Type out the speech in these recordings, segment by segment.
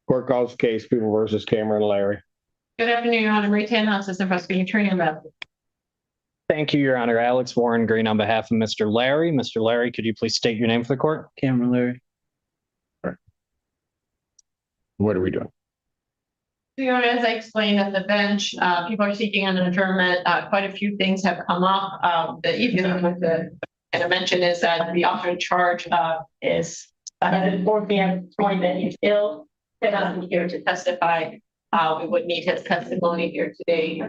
Court calls case People versus Cameron Larry. Good afternoon, Your Honor. Marie Tannehill, Assistant Prosecuting Attorney on behalf. Thank you, Your Honor. Alex Warren Green on behalf of Mr. Larry. Mr. Larry, could you please state your name for the court? Cameron Larry. What are we doing? Your Honor, as I explained at the bench, people are seeking an adjournment. Quite a few things have come up. The easiest one to kind of mention is that the officer in charge is informed me at this point that he's ill, cannot be here to testify. We would need his testimony here today.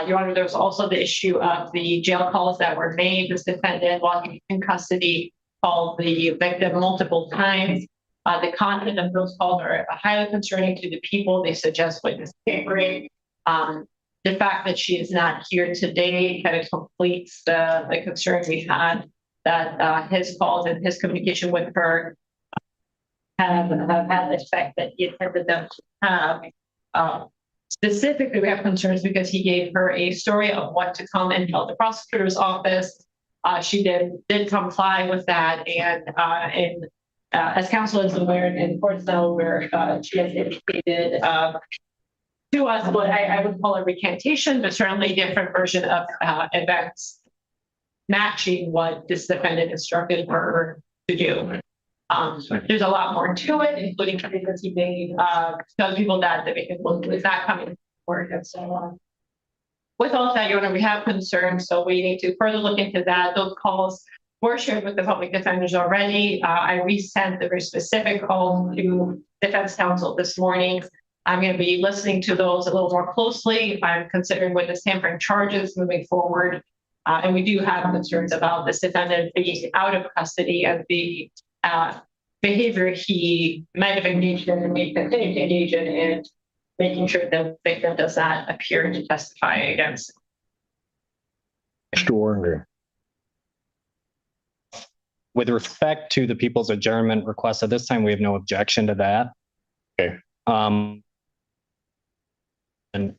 Your Honor, there was also the issue of the jail calls that were made. This defendant, while he was in custody, called the victim multiple times. The content of those calls are highly concerning to the people. They suggest witness tampering. The fact that she is not here today kind of completes the concern we had that his calls and his communication with her have had the effect that he intended them to have. Specifically, we have concerns because he gave her a story of what to come and tell the prosecutor's office. She did comply with that, and as counsel is aware, and courts know where she has indicated to us what I would call a recantation, but certainly a different version of events matching what this defendant instructed her to do. There's a lot more to it, including statements he made telling people that the victim was not coming to work and so on. With all of that, Your Honor, we have concerns, so we need to further look into that. Those calls were shared with the public defenders already. I resent the very specific call to defense counsel this morning. I'm going to be listening to those a little more closely. I'm considering witness tampering charges moving forward. And we do have concerns about this defendant being out of custody and the behavior he might have engaged in and may continue to engage in, and making sure the victim does not appear to testify against. Mr. Warren. With respect to the people's adjournment request, at this time, we have no objection to that. Okay. And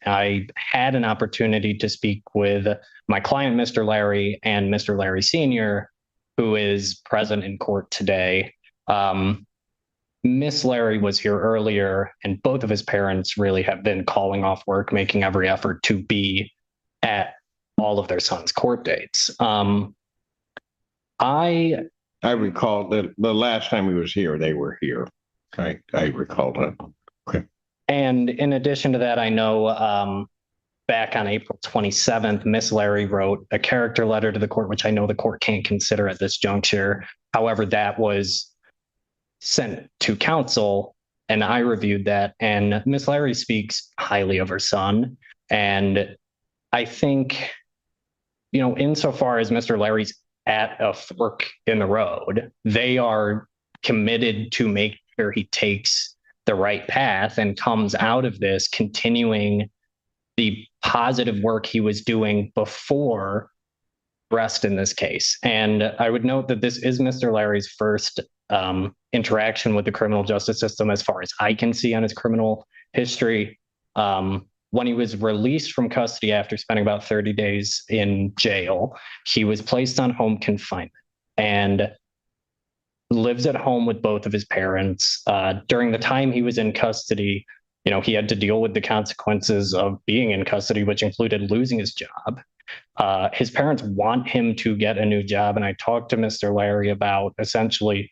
I had an opportunity to speak with my client, Mr. Larry, and Mr. Larry Sr., who is present in court today. Miss Larry was here earlier, and both of his parents really have been calling off work, making every effort to be at all of their son's court dates. I recall that the last time he was here, they were here. I recall that. Okay. And in addition to that, I know back on April 27th, Miss Larry wrote a character letter to the court, which I know the court can't consider at this juncture. However, that was sent to counsel, and I reviewed that. And Miss Larry speaks highly of her son. And I think, you know, insofar as Mr. Larry's at a fork in the road, they are committed to make sure he takes the right path and comes out of this continuing the positive work he was doing before arrest in this case. And I would note that this is Mr. Larry's first interaction with the criminal justice system, as far as I can see on his criminal history. When he was released from custody after spending about 30 days in jail, he was placed on home confinement and lives at home with both of his parents. During the time he was in custody, you know, he had to deal with the consequences of being in custody, which included losing his job. His parents want him to get a new job, and I talked to Mr. Larry about essentially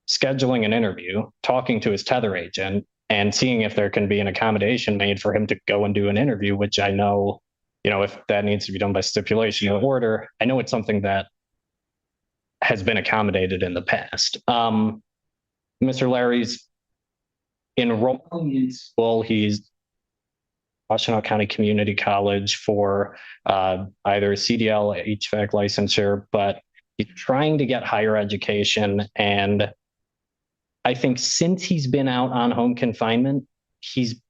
scheduling an interview, talking to his tether agent, and seeing if there can be an accommodation made for him to go and do an interview, which I know, you know, if that needs to be done by stipulation or order, I know it's something that has been accommodated in the past. Mr. Larry's enrolling in school. He's Washtenaw County Community College for either CDL, HVAC licensure, but he's trying to get higher education. And I think since he's been out on home confinement, he's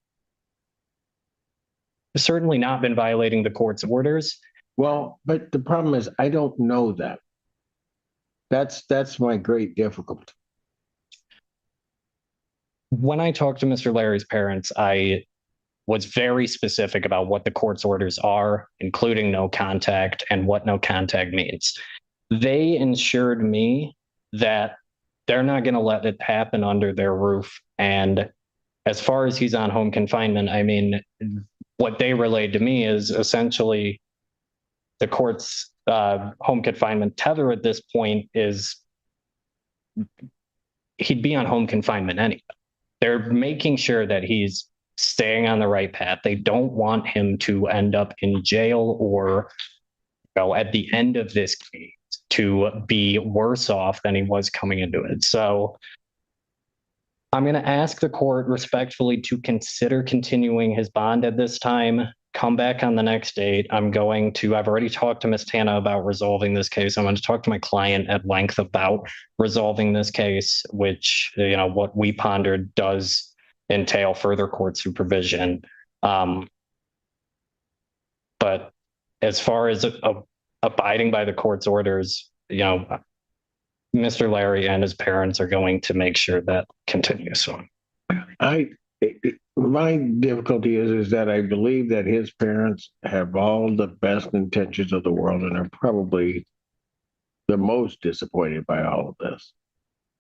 certainly not been violating the court's orders. Well, but the problem is, I don't know that. That's my great difficulty. When I talked to Mr. Larry's parents, I was very specific about what the court's orders are, including no contact and what no contact means. They ensured me that they're not going to let it happen under their roof and as far as he's on home confinement, I mean, what they relayed to me is essentially the court's home confinement tether at this point is he'd be on home confinement anyway. They're making sure that he's staying on the right path. They don't want him to end up in jail or, at the end of this case, to be worse off than he was coming into it. So I'm going to ask the court respectfully to consider continuing his bond at this time. Come back on the next date. I've already talked to Ms. Tana about resolving this case. I'm going to talk to my client at length about resolving this case, which, what we pondered does entail further court supervision. But as far as abiding by the court's orders, Mr. Larry and his parents are going to make sure that continues. So my difficulty is that I believe that his parents have all the best intentions of the world and are probably the most disappointed by all of this.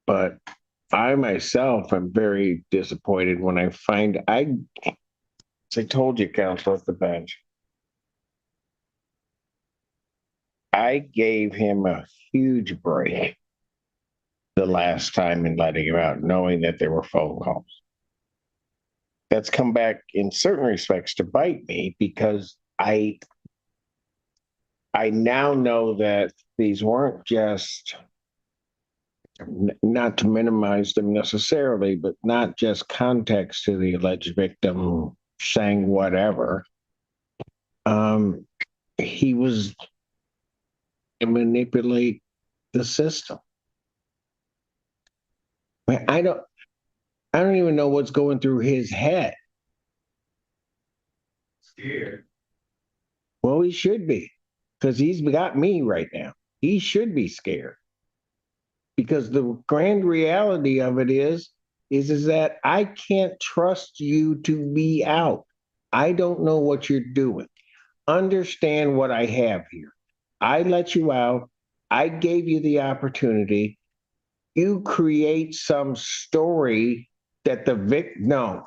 But I myself am very disappointed when I find as I told you, counsel at the bench, I gave him a huge break the last time in letting him out, knowing that there were phone calls. That's come back in certain respects to bite me because I now know that these weren't just, not to minimize them necessarily, but not just context to the alleged victim saying whatever. He was to manipulate the system. I don't even know what's going through his head. Scared. Well, he should be, because he's got me right now. He should be scared. Because the grand reality of it is that I can't trust you to be out. I don't know what you're doing. Understand what I have here. I let you out. I gave you the opportunity. You create some story that the no.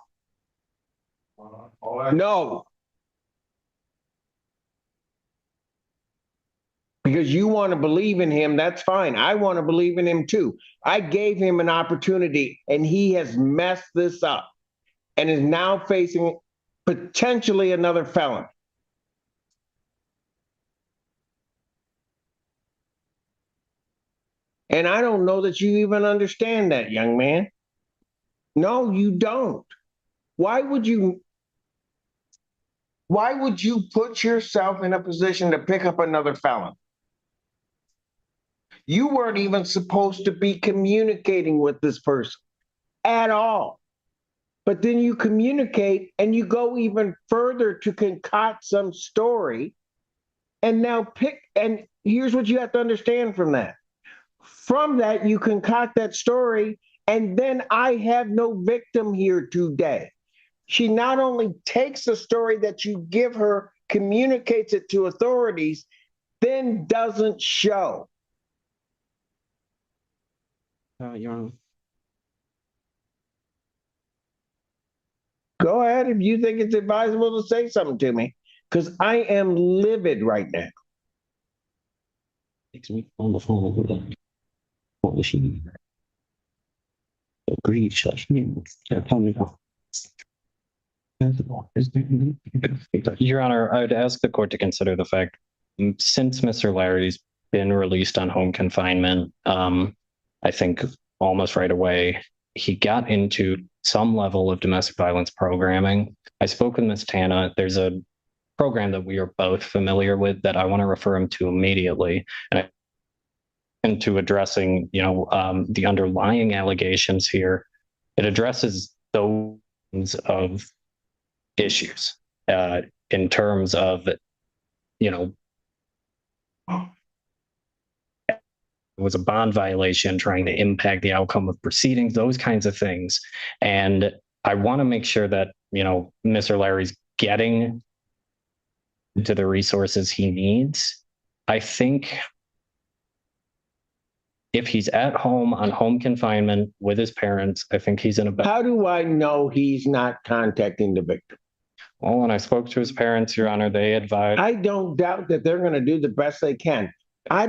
No. Because you want to believe in him, that's fine. I want to believe in him too. I gave him an opportunity and he has messed this up and is now facing potentially another felon. And I don't know that you even understand that, young man. No, you don't. Why would you put yourself in a position to pick up another felon? You weren't even supposed to be communicating with this person at all. But then you communicate and you go even further to concoct some story. And now and here's what you have to understand from that. From that, you concoct that story, and then I have no victim here today. She not only takes the story that you give her, communicates it to authorities, then doesn't show. Your Honor. Go ahead if you think it's advisable to say something to me, because I am livid right now. Takes me on the phone with them. What was she? Agreed, shut him. Tell me now. Your Honor, I would ask the court to consider the fact, since Mr. Larry's been released on home confinement, I think almost right away, he got into some level of domestic violence programming. I spoke with Ms. Tana. There's a program that we are both familiar with that I want to refer him to immediately. And into addressing, the underlying allegations here, it addresses those of issues in terms of, it was a bond violation trying to impact the outcome of proceedings, those kinds of things. And I want to make sure that, Mr. Larry's getting to the resources he needs. I think if he's at home on home confinement with his parents, I think he's in a better. How do I know he's not contacting the victim? Well, when I spoke to his parents, Your Honor, they advised. I don't doubt that they're going to do the best they can. I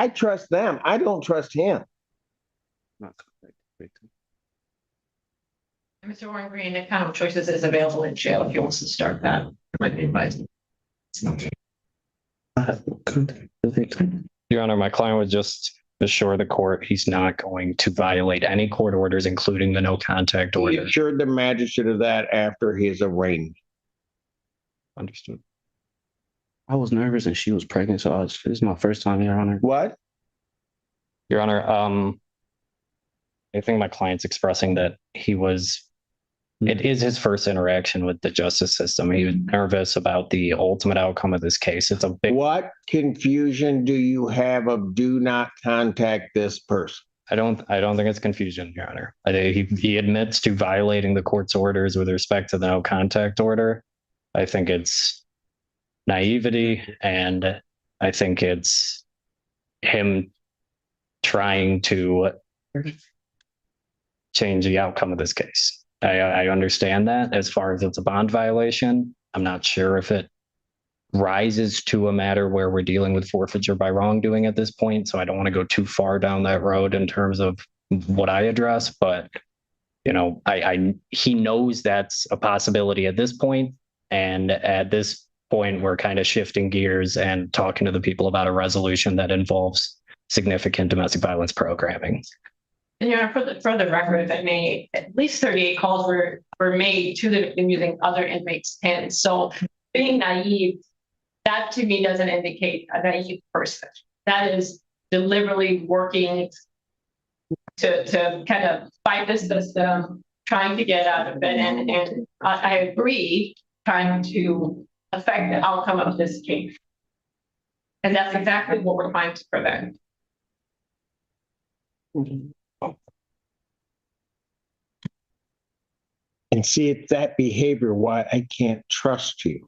trust them. I don't trust him. Mr. Warren Green, what kind of choices is available in jail if he wants to start that? Might be advised. Your Honor, my client would just assure the court he's not going to violate any court orders, including the no contact He order. assured the magistrate of that after his arraignment. Understood. I was nervous and she was pregnant, so this is my first time, Your Honor. What? Your Honor, I think my client's expressing that it is his first interaction with the justice system. He was nervous about the ultimate outcome of this case. It's a big. What confusion do you have of do not contact this person? I don't think it's confusion, Your Honor. He admits to violating the court's orders with respect to the no contact order. I think it's naivety, and I think it's him trying to change the outcome of this case. I understand that as far as it's a bond violation. I'm not sure if it rises to a matter where we're dealing with forfeiture by wrongdoing at this point. So I don't want to go too far down that road in terms of what I address, but he knows that's a possibility at this point. And at this point, we're kind of shifting gears and talking to the people about a resolution that involves significant domestic violence programming. And for the record, if I may, at least 38 calls were made to the victim using other inmates' pens. So being naive, that to me doesn't indicate a naive person. That is deliberately working to kind of fight the system, trying to get out of it. And I agree, trying to affect the outcome of this case. And that's exactly what we're trying to prevent. And see, it's that behavior why I can't trust you.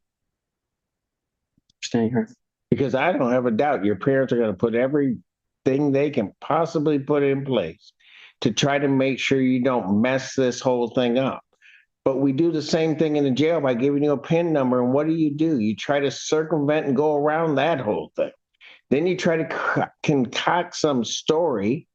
Understand her? Because I don't have a doubt your parents are going to put everything they can possibly put in place to try to make sure you don't mess this whole thing up. But we do the same thing in the jail by giving you a PIN number. And what do? You try to circumvent and go around that whole thing. Then you try to concoct some story,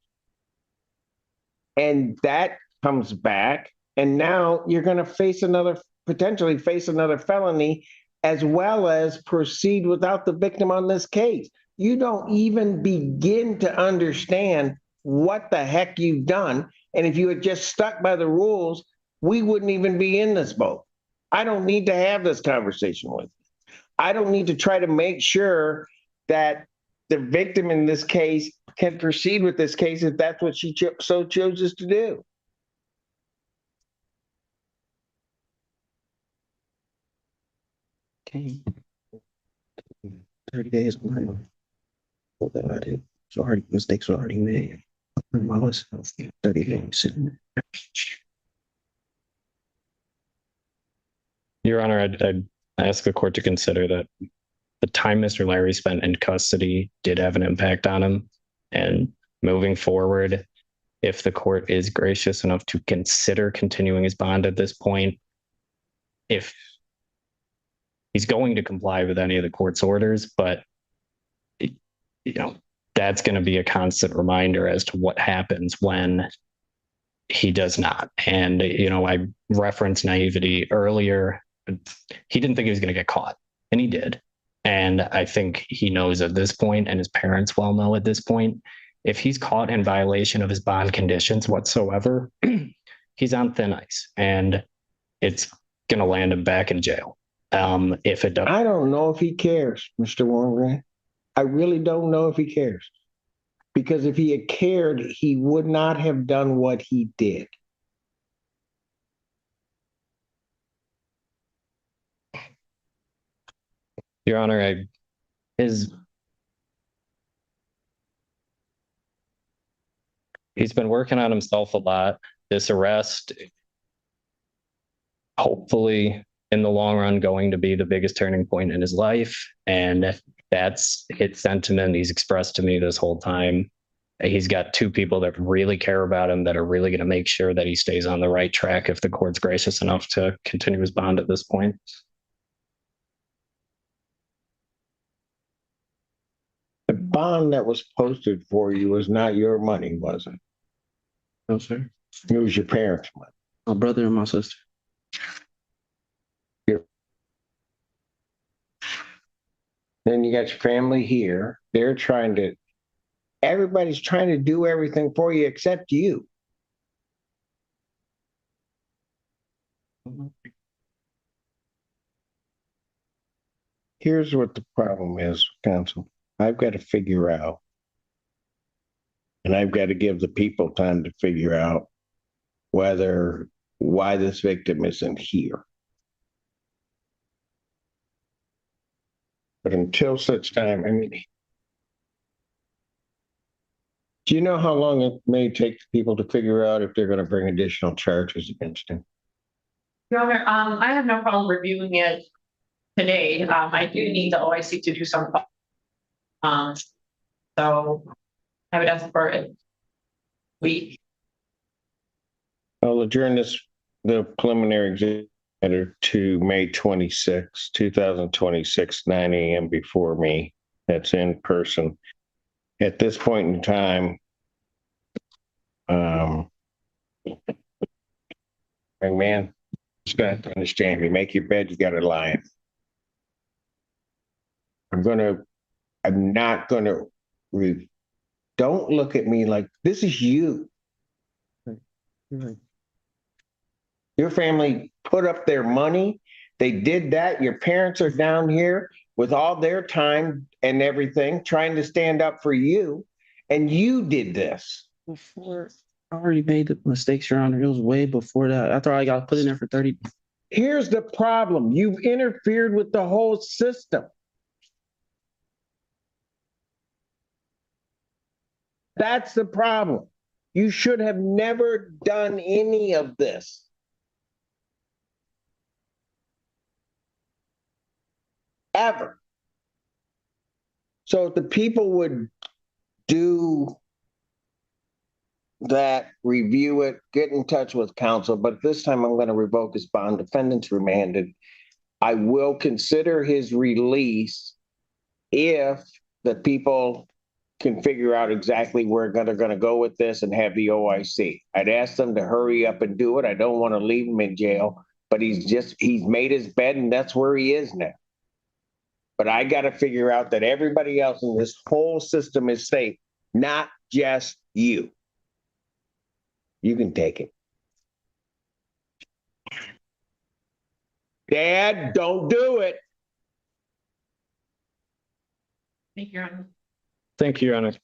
and that comes back. And now you're going to potentially face another felony, as well as proceed without the victim on this case. You don't even begin to understand what the heck you've done. And if you had just stuck by the rules, we wouldn't even be in this boat. I don't need to have this conversation with you. I don't need to try to make sure that the victim in this case can proceed with this case if that's what she so chooses to do. Okay. 30 days on what that I did. Mistakes were already made. I was 30 days. Your Honor, I'd ask the court to consider that the time Mr. Larry spent in custody did have an impact on him. And moving forward, if the court is gracious enough to consider continuing his bond at this point, if he's going to comply with any of the court's orders, but that's going to be a constant reminder as to what happens when he does not. And, I referenced naivety earlier. He didn't think he was going to get caught, and he did. And I think he knows at this point, and his parents well know at this point, if he's caught in violation of his bond conditions whatsoever, he's on thin ice, and it's going to land him back in jail. If it does. I don't know if he cares, Mr. Warren. I really don't know if he cares. Because if he had cared, he would not have done what he did. Your Honor, he's been working on himself a lot. This arrest, hopefully in the long run, going to be the biggest turning point in his life. And that's his sentiment he's expressed to me this whole time. He's got two people that really care about him, that are really going to make sure that he stays on the right track if the court's gracious enough to continue his bond at this point. The bond that was posted for you was not your money, was it? No, sir. It was your parents' money. My brother and my sister. Then you got your family here. Everybody's trying to do everything for you except you. Here's what the problem is, counsel. I've got to figure out, and I've got to give the people time to figure out why this victim isn't here. But until such time, I mean, do you know how long it may take people to figure out if they're going to bring additional charges against him? Your Honor, I have no problem reviewing it today. I do need the OIC to do some. So I would ask for it. I'll adjourn the preliminary exam to May 26, 2026, 9 a.m. before me. That's in person. At this point in time, young man, you got to understand, you make your bed, you got to lie in. I'm not going to, don't look at me like this is you. Right. Your family put up their money. They did that. Your parents are down here with all their time and everything, trying to stand up for you. And you did this. Before I already made the mistakes, Your Honor. It was way before that. After I got put in there for 30. Here's the problem. You've interfered with the whole system. That's the problem. You should have never done any of this. Ever. So if the people would do that, review it, get in touch with counsel, but this time I'm going to revoke his bond. Defendant's remanded. I will consider his release if the people can figure out exactly where they're going to go with this and have the OIC. I'd ask them to hurry up and do it. I don't want to leave him in jail, but he's made his bed and that's where he is now. But I got to figure out that everybody else in this whole system is safe, not just you. You can take it. Dad, don't do it. Thank you, Your Honor. Thank you, Your Honor.